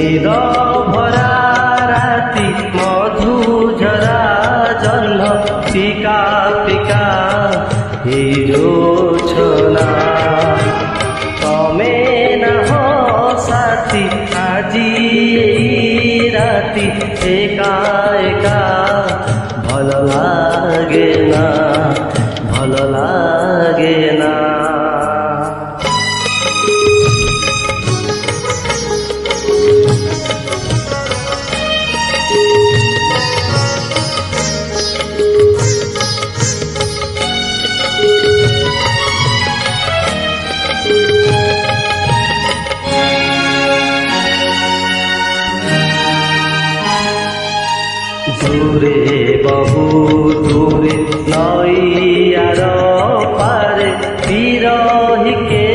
নিদ ভরা রাতি মধু ঝরা জহ্ন পিকা পিকা এই জোছনা তমে নাহ সাথী আজি এই রাতি একা একা ভাল লাগে না ভাল লাগে না। দূরে বহু দূরে নইয়ার পারে বিরহিকে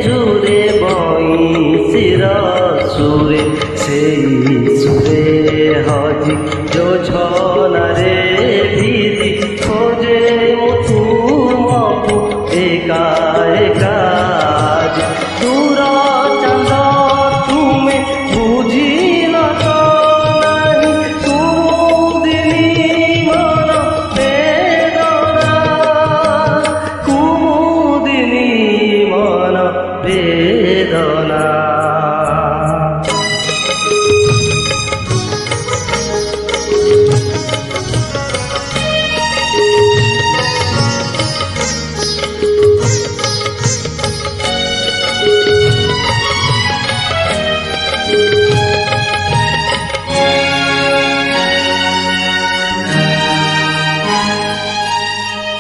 জুড়ে বইশির সুরে সেই সুরে হজি যোছনারে ভিজি খোঁজে তুমকু একা একা দূর চাঁদ তুমি বুঝিল তো বেদনা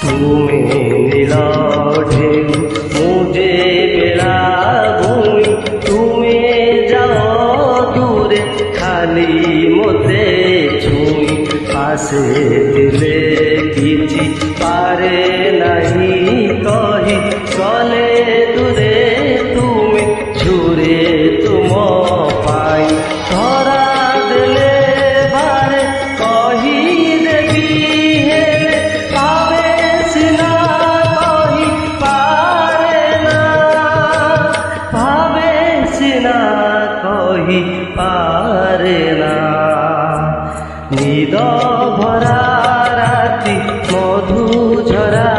তুমি নীল ঢেউ মুঝে বেড়াবুই তুমি যাও দূরে খালি মতে ছুঁই পাশে দিলে কিছু পারে নাহি কহি গলে দূরে তুমি ঝুরে তুম পাই ধরা দেলে বারে কহি দেবী হেলে পাবে সিনা কহি পারে না পাবে সিনা কহি পারে না। নিদ ভরা রাতি মধু ঝরা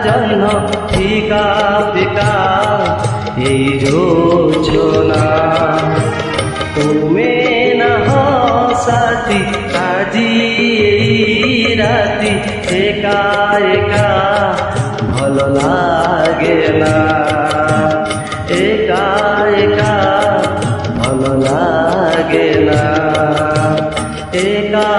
জহ্ন ফিকা ফিকা এই জোছনা তুমি নাহ সাথী আজি এই রাতি একা একা ভাল লাগে না একা একা ভাল লাগে না একা